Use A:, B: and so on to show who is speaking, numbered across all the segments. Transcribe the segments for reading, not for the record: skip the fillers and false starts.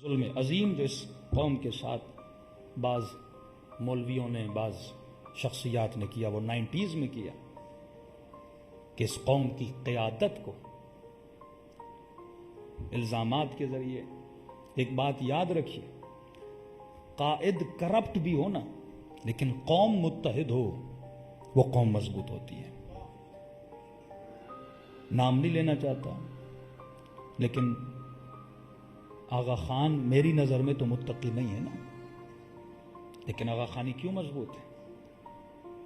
A: ظلم عظیم جو اس قوم کے ساتھ بعض مولویوں نے بعض شخصیات نے کیا وہ 90s میں کیا کہ اس قوم کی قیادت کو الزامات کے ذریعے. ایک بات یاد رکھیے، قائد کرپٹ بھی ہو نا لیکن قوم متحد ہو وہ قوم مضبوط ہوتی ہے. نام نہیں لینا چاہتا لیکن آغا خان میری نظر میں تو متقی نہیں ہے نا، لیکن آغا خانی کیوں مضبوط ہے؟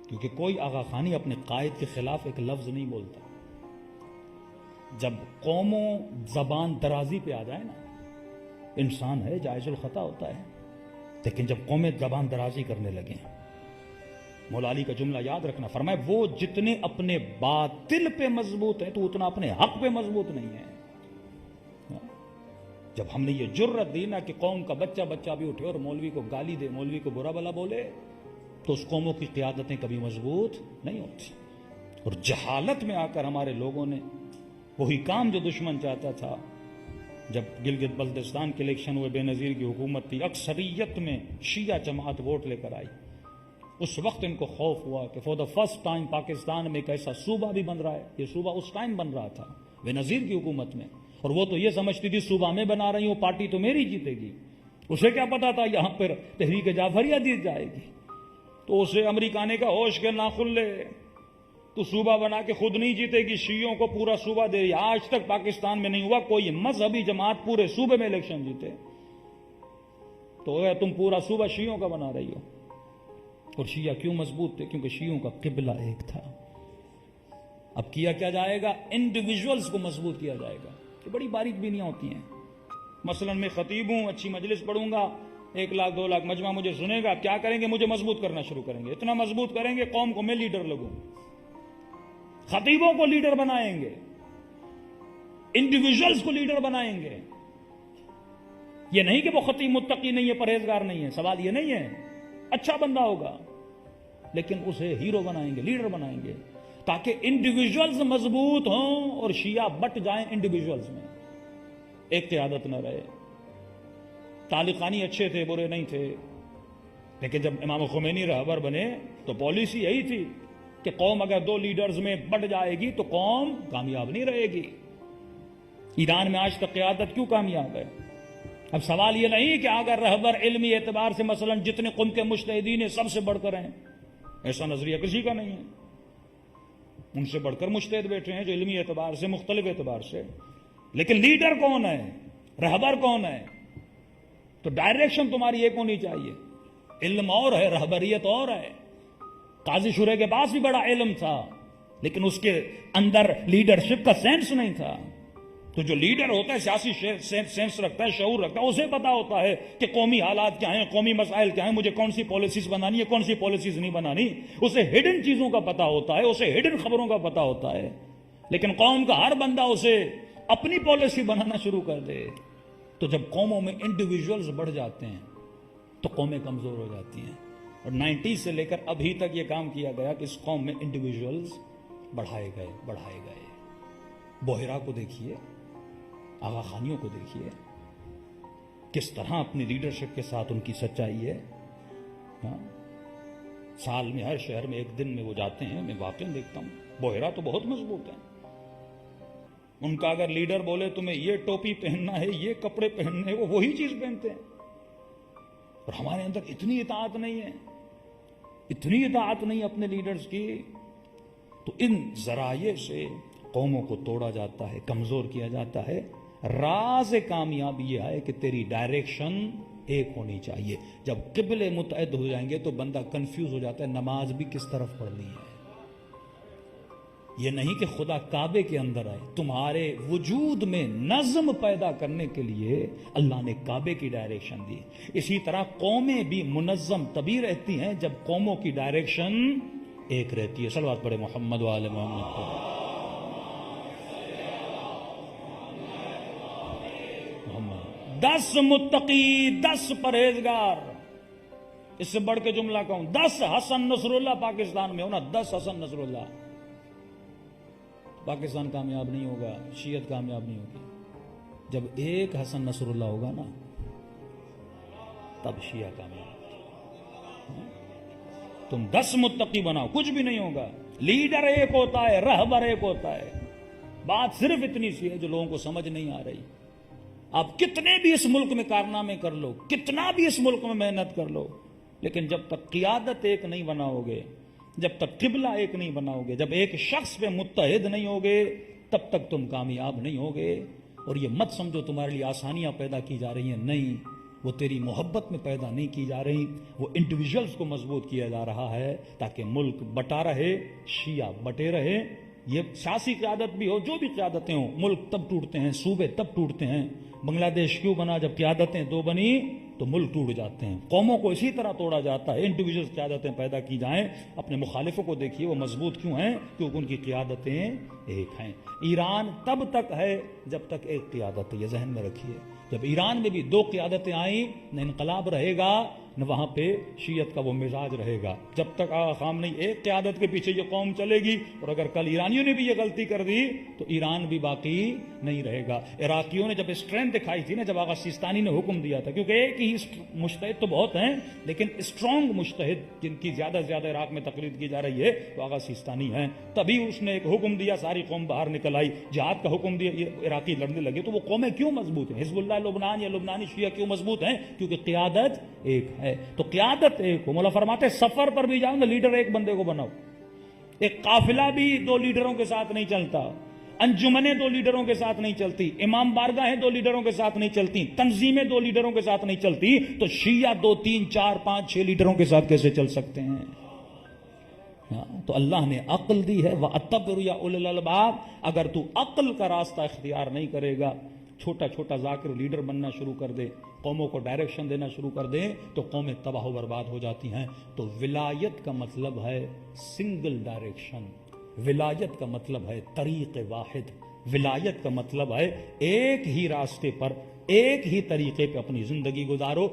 A: کیونکہ کوئی آغا خانی اپنے قائد کے خلاف ایک لفظ نہیں بولتا. جب قوموں زبان درازی پہ آ جائے نا، انسان ہے جائز الخطا ہوتا ہے، لیکن جب قومیں زبان درازی کرنے لگے، مولا علی کا جملہ یاد رکھنا، فرمائے وہ جتنے اپنے باطل پہ مضبوط ہیں تو اتنا اپنے حق پہ مضبوط نہیں ہے. جب ہم نے یہ جرت دی نا کہ قوم کا بچہ بچہ بھی اٹھے اور مولوی کو گالی دے، مولوی کو برا بلا بولے، تو اس قوموں کی قیادتیں کبھی مضبوط نہیں ہوتی. اور جہالت میں آ کر ہمارے لوگوں نے وہی کام جو دشمن چاہتا تھا. جب گلگت بلتستان کے الیکشن ہوئے، بے نظیر کی حکومت تھی، اکثریت میں شیعہ جماعت ووٹ لے کر آئی. اس وقت ان کو خوف ہوا کہ for the first time Pakistan میں ایک ایسا صوبہ بھی بن رہا ہے. یہ صوبہ اس ٹائم بن رہا تھا بے نظیر کی حکومت میں، اور وہ تو یہ سمجھتی تھی صوبہ میں بنا رہی ہوں پارٹی تو میری جیتے گی. اسے کیا پتا تھا یہاں پر تحریک جعفریہ جیت جائے گی. تو اسے امریکہ نے کہا ہوش کے ناخن لے، تو صوبہ بنا کے خود نہیں جیتے گی، شیعوں کو پورا صوبہ دے. آج تک پاکستان میں نہیں ہوا کوئی مذہبی جماعت پورے صوبے میں الیکشن جیتے. تو تم پورا صوبہ شیعوں کا بنا رہی ہو. اور شیعہ کیوں مضبوط تھے؟ کیونکہ شیعوں کا قبلہ ایک تھا. اب کیا جائے گا؟ انڈیویجولز کو مضبوط کیا جائے گا. کہ بڑی باریک بینیاں ہوتی ہیں. مثلا میں خطیب ہوں، اچھی مجلس پڑھوں گا، 1 لاکھ 2 لاکھ مجمع مجھے سنے گا. کیا کریں گے؟ مجھے مضبوط کرنا شروع کریں گے. اتنا مضبوط کریں گے قوم کو میں لیڈر لگوں. خطیبوں کو لیڈر بنائیں گے، انڈیویجولز کو لیڈر بنائیں گے. یہ نہیں کہ وہ خطیب متقی نہیں ہے، پرہیزگار نہیں ہے، سوال یہ نہیں ہے. اچھا بندہ ہوگا لیکن اسے ہیرو بنائیں گے، لیڈر بنائیں گے، تاکہ انڈیویجولز مضبوط ہوں اور شیعہ بٹ جائیں انڈیویجولز میں، ایک قیادت نہ رہے. طالقانی اچھے تھے، برے نہیں تھے، لیکن جب امام خمینی رہبر بنے تو پالیسی یہی تھی کہ قوم اگر 2 لیڈرز میں بٹ جائے گی تو قوم کامیاب نہیں رہے گی. ایران میں آج تک قیادت کیوں کامیاب ہے؟ اب سوال یہ نہیں کہ اگر رہبر علمی اعتبار سے مثلا جتنے قوم کے مجتہدین ہیں سب سے بڑھ کر ہیں، ایسا نظریہ کسی کا نہیں ہے. ان سے بڑھ کر مجتہد بیٹھے ہیں جو علمی اعتبار سے، مختلف اعتبار سے، لیکن لیڈر کون ہے؟ رہبر کون ہے؟ تو ڈائریکشن تمہاری ایک ہونی چاہیے. علم اور ہے، رہبریت اور ہے. قاضی شورے کے پاس بھی بڑا علم تھا لیکن اس کے اندر لیڈرشپ کا سینس نہیں تھا. تو جو لیڈر ہوتا ہے سیاسی سینس رکھتا ہے، شعور رکھتا ہے، اسے پتا ہوتا ہے کہ قومی حالات کیا ہیں، قومی مسائل کیا ہیں، مجھے کون سی پالیسیز بنانی ہے، کون سی پالیسیز نہیں بنانی. اسے ہڈن چیزوں کا پتا ہوتا ہے، اسے ہڈن خبروں کا پتا ہوتا ہے. لیکن قوم کا ہر بندہ اسے اپنی پالیسی بنانا شروع کر دے تو جب قوموں میں انڈیویجولز بڑھ جاتے ہیں تو قومیں کمزور ہو جاتی ہیں. اور 90 سے لے کر ابھی تک یہ کام کیا گیا کہ اس قوم میں انڈیویجولز بڑھائے گئے. بحیرہ کو دیکھیے، آغا خانیوں کو دیکھیے، کس طرح اپنی لیڈرشپ کے ساتھ ان کی سچائی ہے. سال میں ہر شہر میں 1 دن میں وہ جاتے ہیں، میں واقعی دیکھتا ہوں. بحیرہ تو بہت مضبوط ہیں. ان کا اگر لیڈر بولے تمہیں یہ ٹوپی پہننا ہے، یہ کپڑے پہننے، وہ وہی چیز پہنتے ہیں. اور ہمارے اندر اتنی اطاعت نہیں اپنے لیڈرز کی. تو ان ذرائع سے قوموں کو توڑا جاتا ہے، کمزور کیا جاتا ہے. راز کامیابی یہ ہے کہ تیری ڈائریکشن ایک ہونی چاہیے. جب قبلے متعدد ہو جائیں گے تو بندہ کنفیوز ہو جاتا ہے، نماز بھی کس طرف پڑھنی ہے. یہ نہیں کہ خدا کعبے کے اندر آئے. تمہارے وجود میں نظم پیدا کرنے کے لیے اللہ نے کعبے کی ڈائریکشن دی. اسی طرح قومیں بھی منظم تبھی رہتی ہیں جب قوموں کی ڈائریکشن ایک رہتی ہے. صلوات پڑھے محمد و آل محمد کو. 10 متقی، 10 پرہیزگار، اس سے بڑھ کے جملہ کہوں 10 حسن نصر اللہ پاکستان میں ہو نا، 10 حسن نصر اللہ. پاکستان کامیاب نہیں ہوگا، شیعت کامیاب نہیں ہوگی. جب ایک حسن نصر اللہ ہوگا نا تب شیعہ کامیاب. تم 10 متقی بناؤ کچھ بھی نہیں ہوگا. لیڈر ایک ہوتا ہے, رہبر ایک ہوتا ہے. بات صرف اتنی سی ہے جو لوگوں کو سمجھ نہیں آ رہی. آپ کتنے بھی اس ملک میں کارنامے کر لو, کتنا بھی اس ملک میں محنت کر لو, لیکن جب تک قیادت ایک نہیں بناؤ گے, جب تک قبلہ ایک نہیں بناؤ گے, جب ایک شخص پہ متحد نہیں ہوگے, تب تک تم کامیاب نہیں ہوگے. اور یہ مت سمجھو تمہارے لیے آسانیاں پیدا کی جا رہی ہیں, نہیں, وہ تیری محبت میں پیدا نہیں کی جا رہی, وہ انڈیویجولز کو مضبوط کیا جا رہا ہے تاکہ ملک بٹا رہے, شیعہ بٹے رہے. یہ سیاسی قیادت بھی ہو, جو بھی قیادتیں ہوں, ملک تب ٹوٹتے ہیں, صوبے تب ٹوٹتے ہیں. بنگلہ دیش کیوں بنا؟ جب قیادتیں 2 بنی تو ملک ٹوٹ جاتے ہیں. قوموں کو اسی طرح توڑا جاتا ہے. انڈیویجول قیادتیں پیدا کی جائیں. اپنے مخالفوں کو دیکھیے, وہ مضبوط کیوں ہیں؟ کیونکہ ان کی قیادتیں ایک ہیں. ایران تب تک ہے جب تک ایک قیادت ہے, یہ ذہن میں رکھیے. جب ایران میں بھی 2 قیادتیں آئیں, نہ انقلاب رہے گا نہ وہاں پہ شیعت کا وہ مزاج رہے گا. جب تک آقا خامنئی ایک قیادت کے پیچھے یہ قوم چلے گی, اور اگر کل ایرانیوں نے بھی یہ غلطی کر دی تو ایران بھی باقی نہیں رہے گا. عراقیوں نے جب اسٹرینتھ دکھائی تھی نا, جب آقا سیستانی نے حکم دیا تھا, کیونکہ ایک ہی مجتہد تو بہت ہیں لیکن اسٹرانگ مجتہد جن کی زیادہ سے زیادہ عراق میں تقلید کی جا رہی ہے تو آقا سیستانی ہیں. تبھی اس نے ایک حکم دیا, ساری قوم باہر نکل آئی, جہاد کا حکم دیا, یہ عراقی لڑنے لگے. تو وہ قومیں کیوں مضبوط ہیں؟ حزب اللہ لبنان یا لبنانی شیعہ کیوں مضبوط ہیں؟ کیونکہ قیادت ایک ہے. تو قیادت ایک ہو. مولا فرماتے ہیں سفر پر بھی جاؤ نا, لیڈر ایک بندے کو بناؤ. ایک قافلہ بھی 2 لیڈروں کے ساتھ نہیں چلتا, انجمنیں 2 لیڈروں کے ساتھ نہیں چلتی, امام بارگاہیں 2 لیڈروں کے ساتھ نہیں چلتی, تنظیمیں 2 لیڈروں کے ساتھ نہیں چلتی, تو شیعہ 2 3 4 5 6 لیڈروں کے ساتھ کیسے چل سکتے ہیں؟ تو اللہ نے عقل دی ہے. وَأَتَّبِرُ يَا أُولِي الْأَلْبَابِ. اگر تو عقل کا راستہ اختیار نہیں کرے گا, چھوٹا چھوٹا ذاکر لیڈر بننا شروع کر دے, قوموں کو ڈائریکشن دینا شروع کر دیں, تو قومیں تباہ و برباد ہو جاتی ہیں. تو ولایت کا مطلب ہے سنگل ڈائریکشن, ولایت کا مطلب ہے طریق واحد, ولایت کا مطلب ہے ایک ہی راستے پر, ایک ہی طریقے پہ اپنی زندگی گزارو.